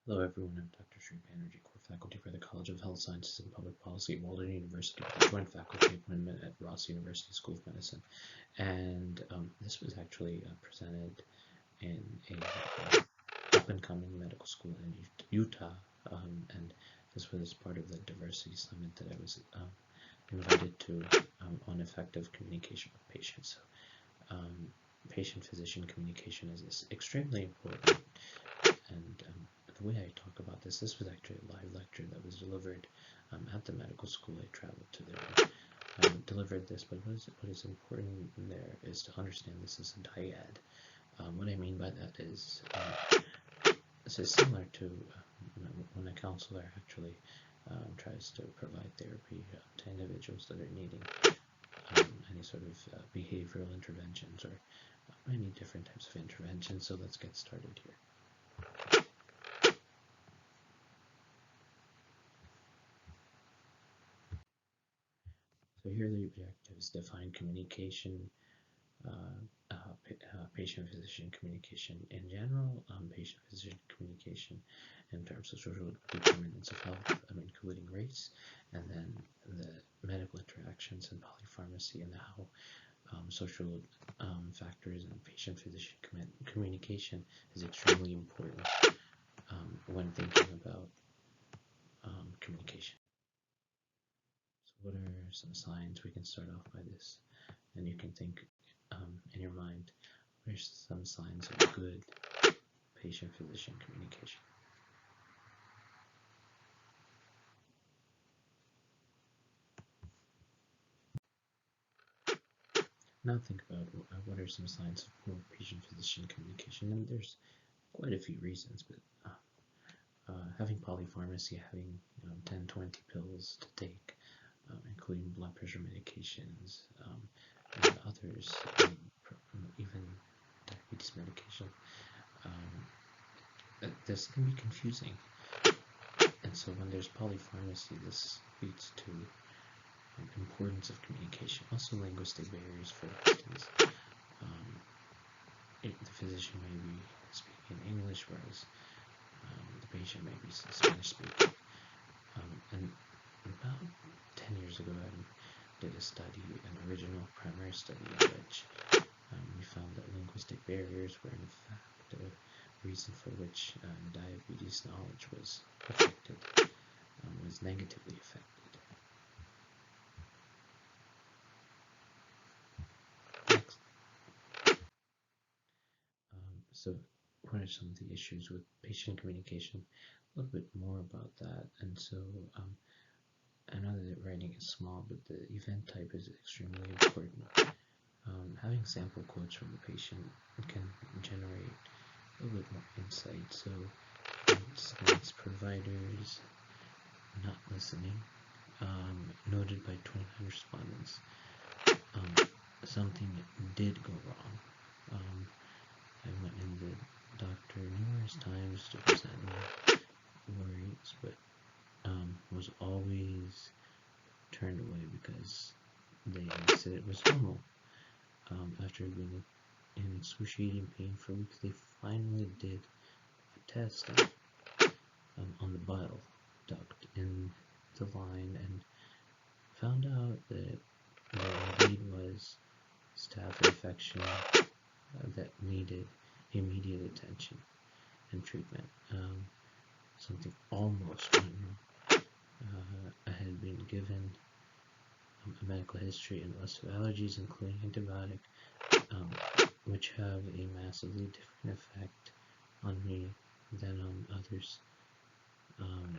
Hello everyone, I'm Dr. Sri Banerjee, core faculty for the College of Health Sciences and Public Policy at Walden University, joint faculty appointment at Ross University School of Medicine. And this was actually presented in a up-and-coming medical school in Utah, and this was part of the diversity summit that I was invited to on effective communication with patients. So, patient-physician communication is extremely important, and the way I talk about this was actually a live lecture that was delivered at the medical school. I traveled to there, delivered this, but what is important there is to understand this is a dyad. What I mean by that is this is similar to when a counselor actually tries to provide therapy to individuals that are needing any sort of behavioral interventions or many different types of interventions. So let's get started here. So here are the objectives: define communication, patient-physician communication in general, patient-physician communication in terms of social determinants of health, including race, and then the medical interactions and polypharmacy and how social factors and patient-physician communication is extremely important when thinking about communication. So what are some signs? We can start off by this, and you can think in your mind, what are some signs of good patient-physician communication? Now think about what are some signs of poor patient-physician communication, and there's quite a few reasons, but having polypharmacy, having 10, 20 pills to take, including blood pressure medications and others, even diabetes medication, this can be confusing. And so when there's polypharmacy, this leads to importance of communication. Also linguistic barriers, for instance. The physician may be speaking English, whereas the patient may be Spanish speaking. And about 10 years ago, I did a study, an original primary study, in which we found that linguistic barriers were in fact a reason for which diabetes knowledge was affected, was negatively affected. Next. So what are some of the issues with patient communication? A little bit more about that. And so I know that writing is small, but the event type is extremely important. Having sample quotes from the patient can generate a little bit more insight. So, for instance, providers not listening, noted by 29 respondents. Something did go wrong. I went in the doctor numerous times to present my worries, but was always turned away because they said it was normal. After being in excruciating pain for weeks, they finally did a test on the bile duct in the line and found out that there indeed was staph infection that needed immediate attention and treatment. Something almost went wrong. I had been given a medical history and list of allergies, including antibiotic, which have a massively different effect on me than on others.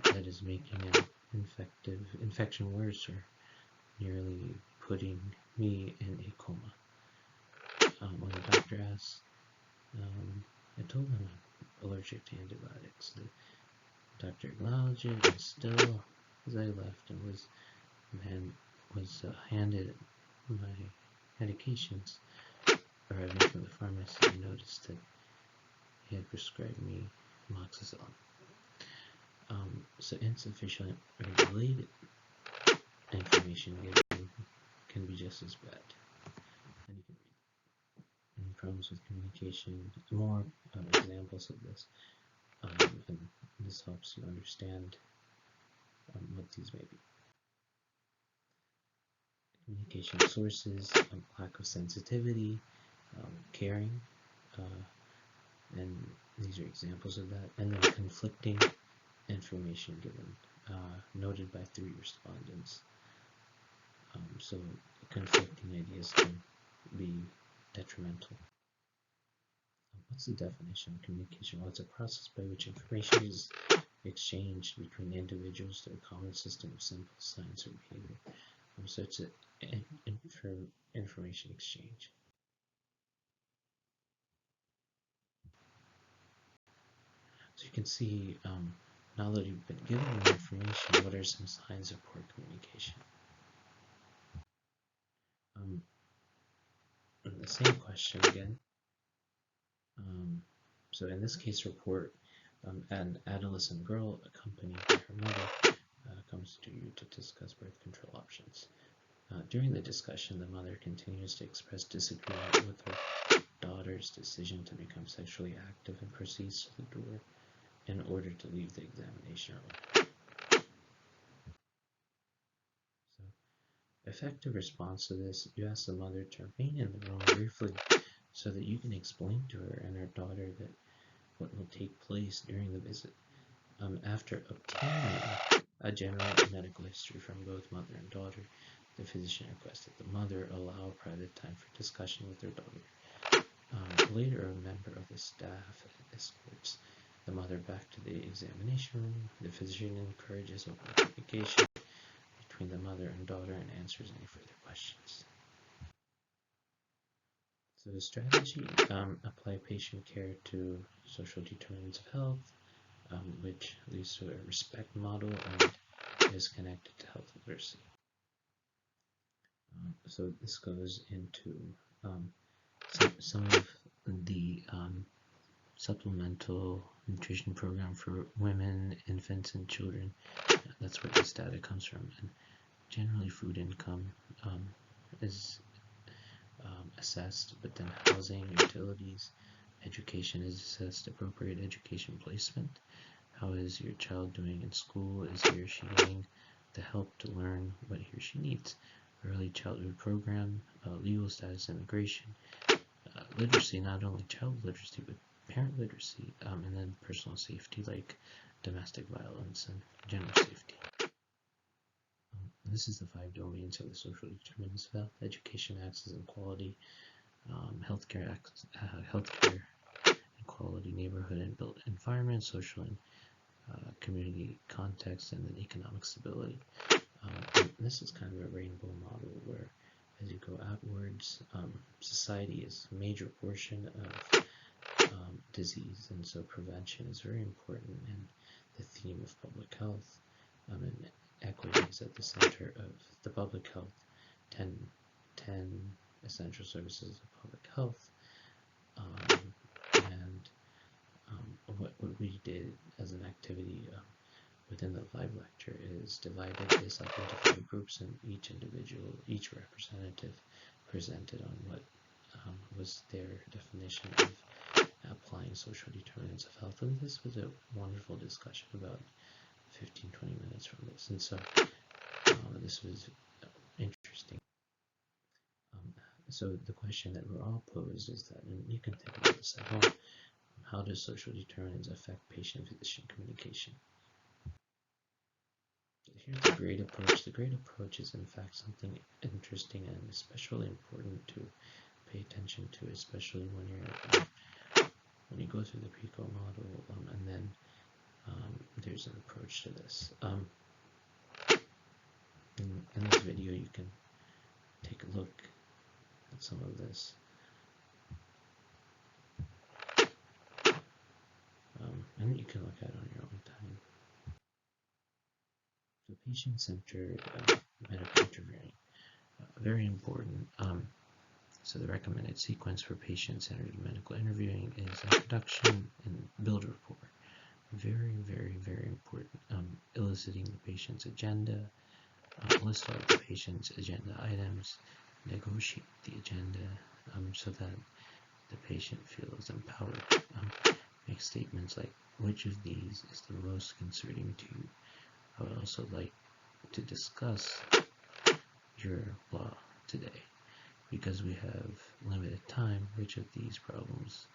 That is making an infection worse, or nearly putting me in a coma. When the doctor asked, I told him I'm allergic to antibiotics. The doctor acknowledged it, and still, as I left and was handed my medications arriving from the pharmacy, I noticed that he had prescribed me amoxicillin. So insufficient or delayed information given can be just as bad. And you can read problems with communication, more examples of this. And this helps you understand what these may be. Communication sources, lack of sensitivity, caring, and these are examples of that. And then conflicting information given, noted by 3 respondents. So conflicting ideas can be detrimental. What's the definition of communication? Well, it's a process by which information is exchanged between individuals through a common system of simple signs or behavior. So it's an information exchange. So you can see, now that you've been given the information, what are some signs of poor communication? And the same question again. So in this case report, an adolescent girl accompanied by her mother comes to you to discuss birth control options. During the discussion, the mother continues to express disagreement with her daughter's decision to become sexually active and proceeds to the door in order to leave the examination room. So, effective response to this, you ask the mother to remain in the room briefly so that you can explain to her and her daughter that what will take place during the visit. After obtaining a general medical history from both mother and daughter, the physician requested the mother allow private time for discussion with her daughter. Later, a member of the staff escorts the mother back to the examination room. The physician encourages open communication between the mother and daughter and answers any further questions. So the strategy, apply patient care to social determinants of health, which leads to a respect model and is connected to health literacy. So this goes into some of the supplemental nutrition program for women, infants, and children. That's where this data comes from. And generally food income is assessed, but then housing, utilities, education is assessed, appropriate education placement. How is your child doing in school? Is he or she getting the help to learn what he or she needs? Early childhood program, legal status, immigration, literacy, not only child literacy, but parent literacy, and then personal safety like domestic violence and gender safety. This is the 5 domains of the social determinants of health: education, access, and quality, healthcare, equality, neighborhood and built environment, social and community context, and then economic stability. And this is kind of a rainbow model where, as you go outwards, society is a major portion of disease, and so prevention is very important, and the theme of public health, and equity is at the center of the public health. 10 essential services of public health, and what we did as an activity within the live lecture is divided this up into 5 groups, and each representative presented on what was their definition of applying social determinants of health. And this was a wonderful discussion, about 15-20 minutes from this, and so this was interesting. So the question that we're all posed is that, and you can think about this at home, how does social determinants affect patient-physician communication? Here's the GRADE approach. The GRADE approach is in fact something interesting and especially important to pay attention to, especially when you go through the PICO model, and then there's an approach to this. In this video, you can take a look at some of this. And you can look at it on your own time. So patient-centered medical interviewing, very important. So the recommended sequence for patient-centered medical interviewing is introduction and build rapport. Very, very, very important. Eliciting the patient's agenda, list all the patient's agenda items, negotiate the agenda so that the patient feels empowered. make statements like, which of these is the most concerning to you? I would also like to discuss your law today. Because we have limited time, which of these problems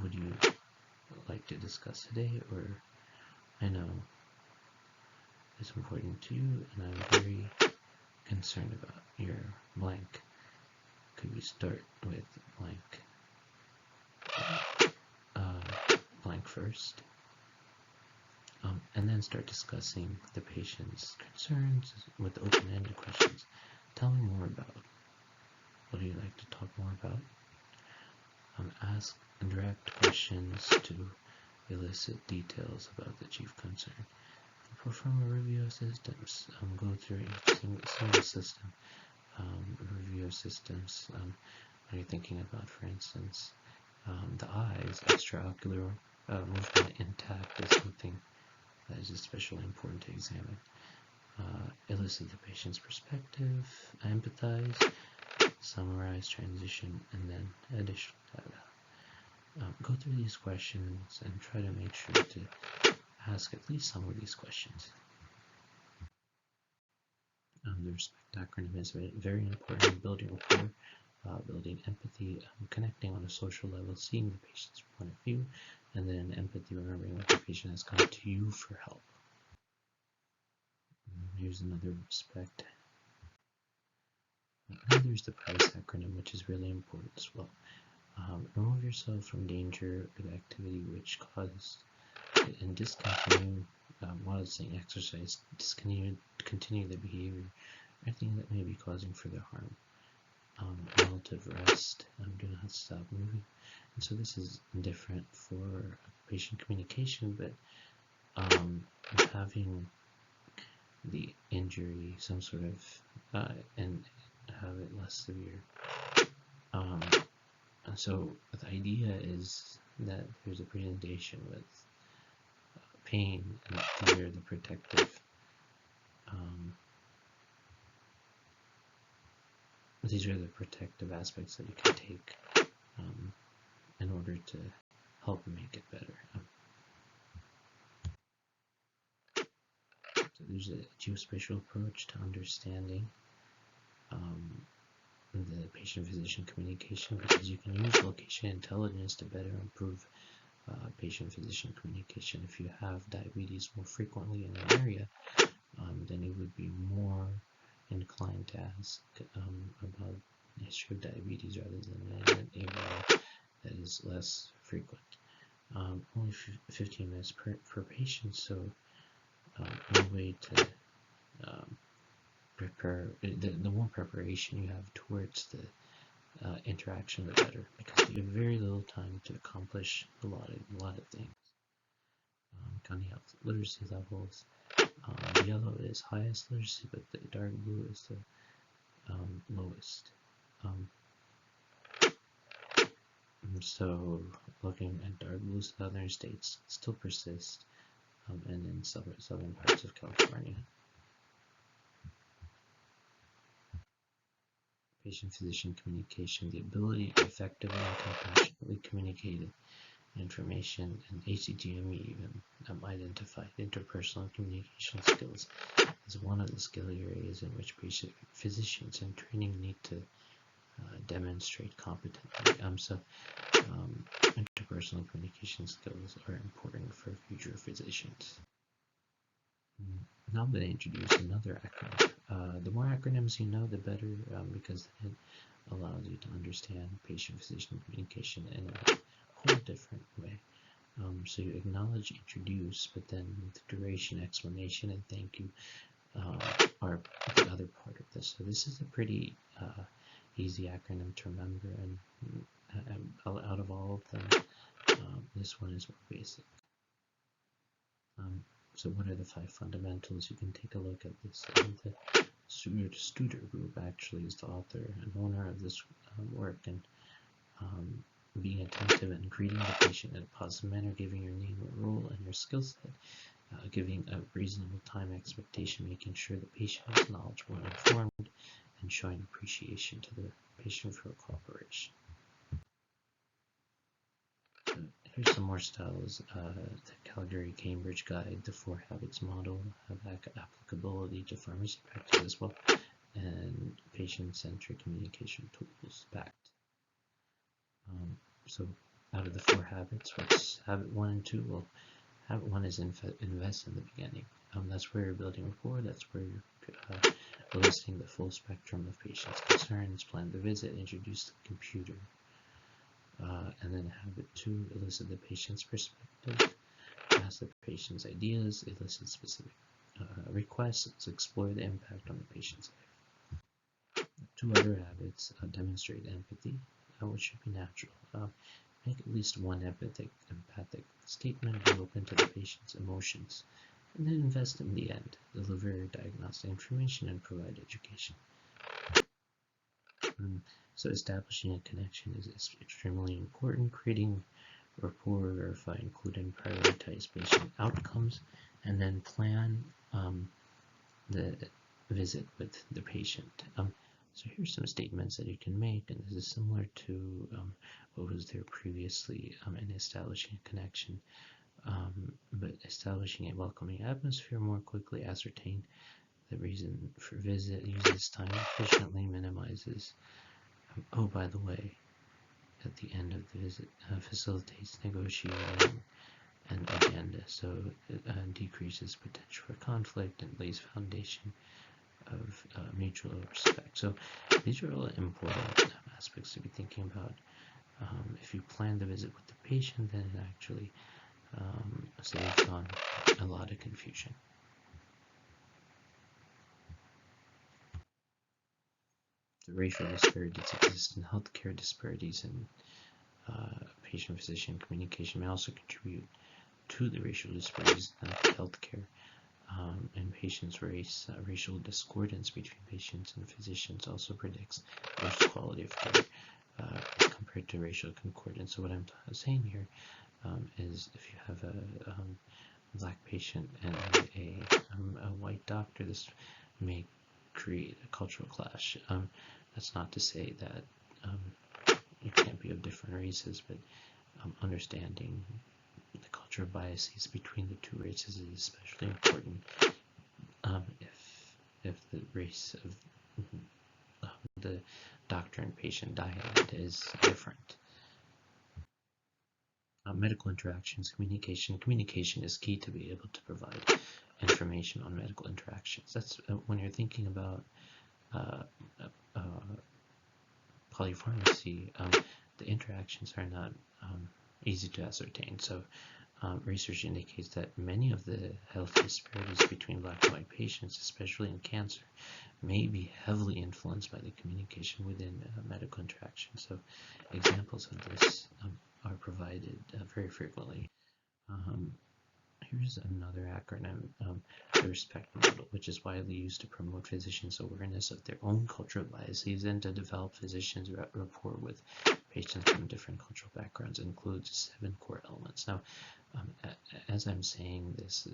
would you like to discuss today? Or I know it's important to you, and I'm very concerned about your blank. Could we start with blank? Blank first, and then start discussing the patient's concerns with open-ended questions. Tell me more about. What do you like to talk more about? Ask direct questions to elicit details about the chief concern. Perform a review of systems. Go through a single system. Review of systems. When you're thinking about, for instance, the eyes, extraocular movement intact is something that is especially important to examine. Elicit the patient's perspective, empathize, summarize, transition, and then additional data. Go through these questions and try to make sure to ask at least some of these questions. The RESPECT acronym is very important in building rapport, building empathy, connecting on a social level, seeing the patient's point of view, and then empathy, remembering that the patient has come to you for help. Here's another RESPECT. And there's the PRICE acronym, which is really important as well. Remove yourself from danger or the activity which caused and discontinue while it's saying exercise, continue the behavior, anything that may be causing further harm. Relative rest, do not stop moving. And so this is different for patient communication, but having the injury, some sort of, and have it less severe. So the idea is that there's a presentation with pain, and these are the protective. These are the protective aspects that you can take in order to help make it better. So there's a geospatial approach to understanding the patient-physician communication, because you can use location intelligence to better improve patient-physician communication. If you have diabetes more frequently in an area, then you would be more inclined to ask about the history of diabetes rather than an area that is less frequent. Only 15 minutes per patient, so one way to prepare, the more preparation you have towards the interaction, the better, because you have very little time to accomplish a lot of things. County health literacy levels. The yellow is highest literacy, but the dark blue is the lowest. So looking at dark blue, southern states still persist, and in southern parts of California. Patient-physician communication, the ability to effectively and compassionately communicate information, and ACGME even identified interpersonal communication skills as one of the skill areas in which physicians in training need to demonstrate competently. So interpersonal communication skills are important for future physicians. Now I'm going to introduce another acronym. The more acronyms you know, the better, because it allows you to understand patient-physician communication in a whole different way. So you acknowledge, introduce, but then the duration, explanation, and thank you are the other part of this. So this is a pretty easy acronym to remember, and out of all of them, this one is more basic. So what are the 5 fundamentals? You can take a look at this. The Studer Group actually is the author and owner of this work, and being attentive and greeting the patient in a positive manner, giving your name, your role, and your skill set, giving a reasonable time expectation, making sure the patient is knowledgeable and informed, and showing appreciation to the patient for cooperation. So Here's some more styles. The Calgary-Cambridge Guide, the 4 Habits Model, have applicability to pharmacy practice as well, and patient-centric communication tools, PACT. So out of the 4 habits, what's habit 1 and 2? Well, habit 1 is invest in the beginning. That's where you're building rapport. That's where you're listing the full spectrum of patients' concerns, plan the visit, introduce the computer. And then habit 2, elicit the patient's perspective, ask the patient's ideas, elicit specific requests, explore the impact on the patient's life. 2 other habits, demonstrate empathy, which should be natural. Make at least one empathic statement, be open to the patient's emotions, and then invest in the end, deliver diagnostic information and provide education. So establishing a connection is extremely important. Creating rapport, verify, include, and prioritize patient outcomes, and then plan the visit with the patient. So here's some statements that you can make, and this is similar to what was there previously in establishing a connection. But establishing a welcoming atmosphere more quickly, ascertain the reason for visit, uses time efficiently, minimizes. Oh, by the way, at the end of the visit, facilitates negotiating and agenda, so it decreases potential for conflict and lays foundation of mutual respect. So these are all important aspects to be thinking about. If you plan the visit with the patient, then it actually saves on a lot of confusion. The racial disparities exist in healthcare. Disparities in patient-physician communication may also contribute to the racial disparities in healthcare. And patients' racial discordance between patients and physicians also predicts worse quality of care compared to racial concordance. So what I'm saying here is if you have a black patient and a white doctor, this may create a cultural clash. That's not to say that you can't be of different races, but understanding the cultural biases between the 2 races is especially important if the race of the doctor and patient dialogue is different. Medical interactions, communication. Communication is key to be able to provide information on medical interactions. That's when you're thinking about polypharmacy, the interactions are not easy to ascertain. So research indicates that many of the health disparities between black and white patients, especially in cancer, may be heavily influenced by the communication within medical interactions. So examples of this are provided very frequently. Here's another acronym, the RESPECT model, which is widely used to promote physicians' awareness of their own cultural biases and to develop physicians' rapport with patients from different cultural backgrounds. It includes 7 core elements. Now, as I'm saying this,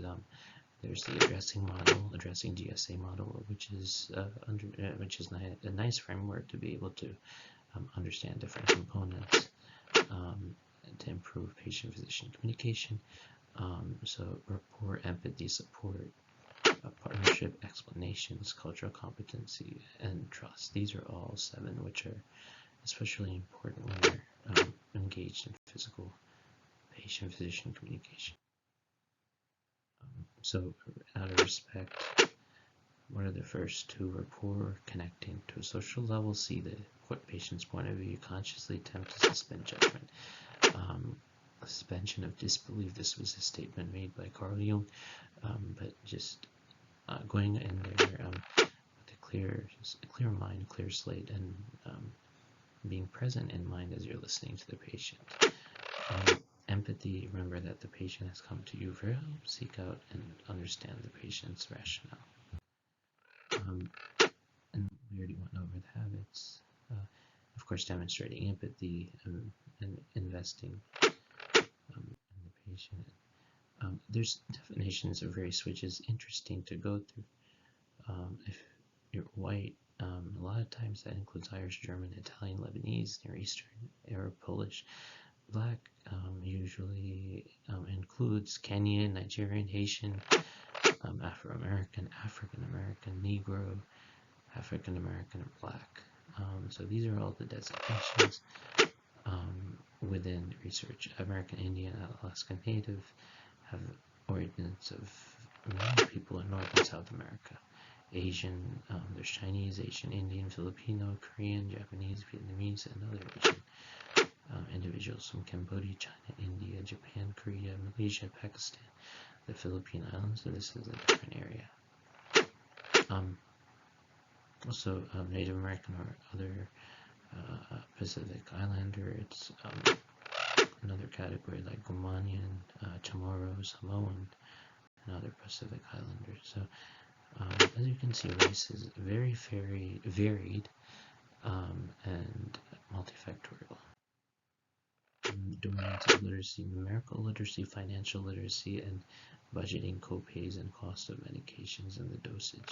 there's the addressing model, addressing GSA model, which is a nice framework to be able to understand different components to improve patient-physician communication. So rapport, empathy, support, partnership, explanations, cultural competency, and trust. These are all 7, which are especially important when you're engaged in physical patient-physician communication. So out of respect, what are the first 2? Rapport, connecting to a social level, see the patient's point of view, consciously attempt to suspend judgment. Suspension of disbelief. This was a statement made by Carl Jung, but just going in there with a clear mind, clear slate, and being present in mind as you're listening to the patient. Empathy. Remember that the patient has come to you for help. Seek out and understand the patient's rationale. And we already went over the habits. Of course, demonstrating empathy and investing in the patient. There's definitions of race, which is interesting to go through. If you're white, a lot of times that includes Irish, German, Italian, Lebanese, Near Eastern, Arab, Polish. Black usually includes Kenyan, Nigerian, Haitian, Afro-American, African-American, Negro, African-American, and Black. So these are all the designations within research. American Indian, Alaska Native have origins of many people in North and South America. Asian, there's Chinese, Asian, Indian, Filipino, Korean, Japanese, Vietnamese, and other Asian individuals from Cambodia, China, India, Japan, Korea, Malaysia, Pakistan, the Philippine Islands. So this is a different area. Also, Native American or other Pacific Islander. It's another category like Gumanian, Chamorro, Samoan, and other Pacific Islanders. So as you can see, race is very varied and multifactorial. Domains of literacy: numerical literacy, financial literacy, and budgeting, co-pays, and cost of medications and the dosage.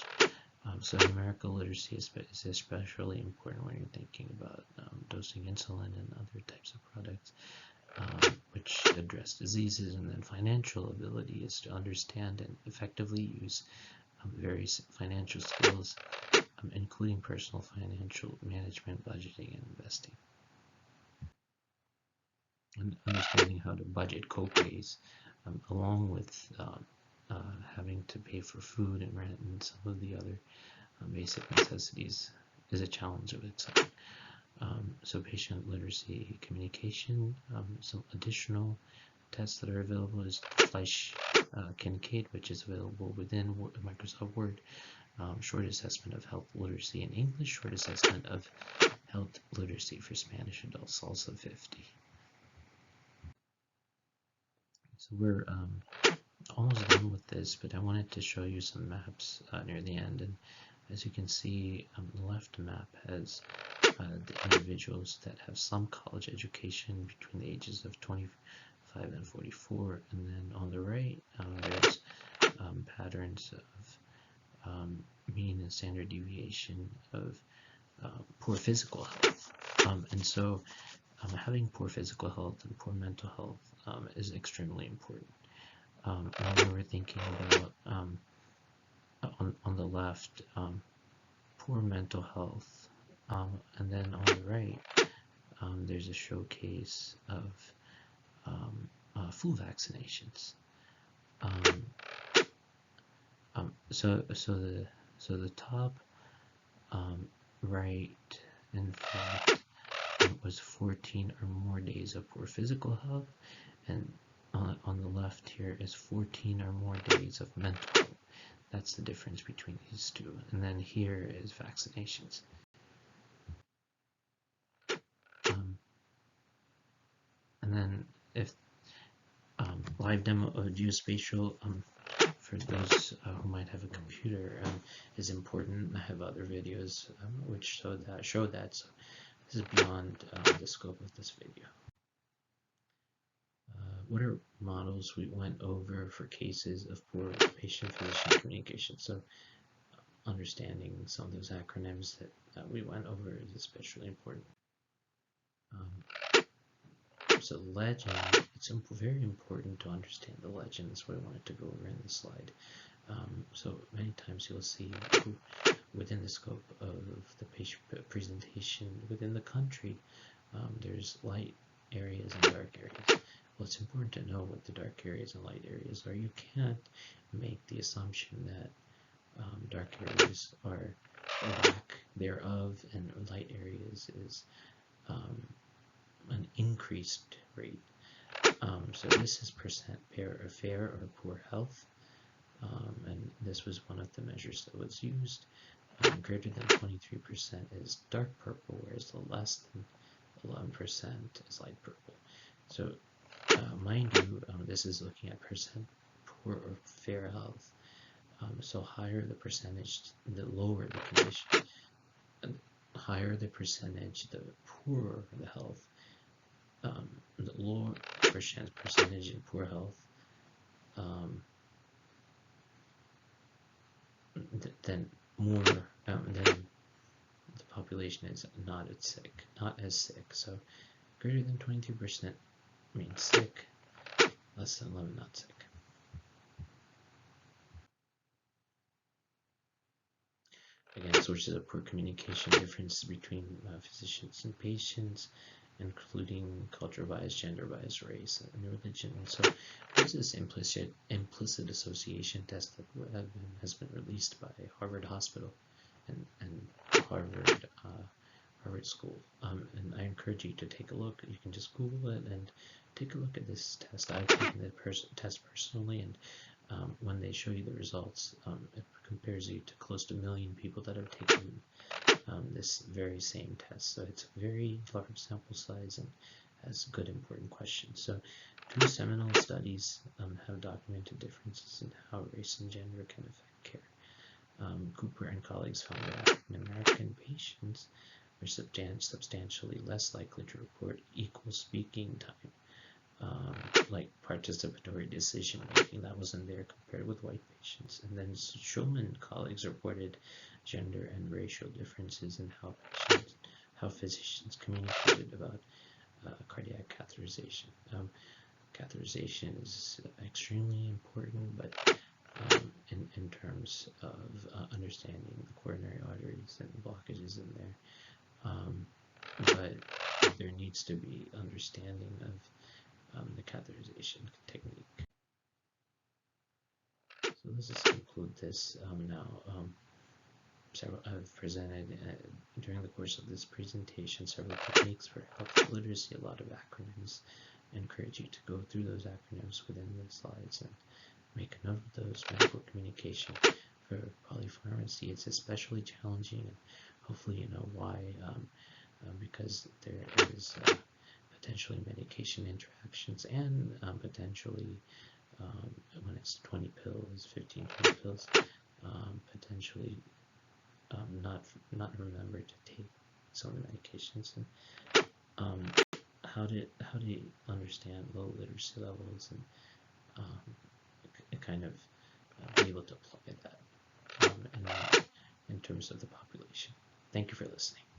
So numerical literacy is especially important when you're thinking about dosing insulin and other types of products which address diseases. And then financial ability is to understand and effectively use various financial skills, including personal financial management, budgeting, and investing. And understanding how to budget co-pays, along with having to pay for food and rent and some of the other basic necessities, is a challenge of itself. So patient literacy communication, some additional tests that are available is Fleisch Kincaid, which is available within Microsoft Word. Short assessment of health literacy in English, short assessment of health literacy for Spanish adults, also 50. So we're almost done with this, but I wanted to show you some maps near the end. And as you can see, the left map has the individuals that have some college education between the ages of 25 and 44, and then on the right there's patterns of mean and standard deviation of poor physical health. And so having poor physical health and poor mental health is extremely important. When we're thinking about on the left, poor mental health, and then on the right, there's a showcase of flu vaccinations. So the top right, in fact, was 14 or more days of poor physical health, and on the left here is 14 or more days of mental health. That's the difference between these two. And then here is vaccinations. And then if live demo of geospatial, for those who might have a computer, is important. I have other videos which show that. So this is beyond the scope of this video. What are models we went over for cases of poor patient-physician communication? So understanding some of those acronyms that we went over is especially important. So legend, it's very important to understand the legend. That's what I wanted to go over in this slide. So many times you'll see within the scope of the patient presentation within the country, there's light areas and dark areas. Well, it's important to know what the dark areas and light areas are. You can't make the assumption that dark areas are lack thereof and light areas is an increased rate. So this is percent fair or poor health, and this was one of the measures that was used. Greater than 23% is dark purple, whereas the less than 11% is light purple. So mind you, this is looking at percent poor or fair health. So higher the percentage, the lower the condition. And higher the percentage, the poorer the health. The lower percentage in poor health, then more then the population is not as sick. So greater than 22% means sick, less than 11 not sick. Again, sources of poor communication, differences between physicians and patients, including culture bias, gender bias, race, and religion. And so there's this implicit association test that has been released by Harvard Hospital and Harvard School. And I encourage you to take a look. You can just Google it and take a look at this test. I've taken the test personally, and when they show you the results, it compares you to close to 1 million people that have taken this very same test. So it's a very large sample size and has good important questions. So 2 seminal studies have documented differences in how race and gender can affect care. Cooper and colleagues found that African American patients were substantially less likely to report equal speaking time, like participatory decision making, that wasn't there compared with white patients. And then Schulman and colleagues reported gender and racial differences in how physicians communicated about cardiac catheterization. Catheterization is extremely important, but in terms of understanding the coronary arteries and blockages in there, but there needs to be understanding of the catheterization technique. So let's just conclude this now. I've presented during the course of this presentation several techniques for health literacy, a lot of acronyms. I encourage you to go through those acronyms within the slides and make a note of those. Medical communication for polypharmacy, it's especially challenging, and hopefully you know why, because there is potentially medication interactions and potentially when it's 20 pills, 15, 20 pills, potentially not remember to take some of the medications. And how do you understand low literacy levels and kind of be able to apply that in terms of the population. Thank you for listening.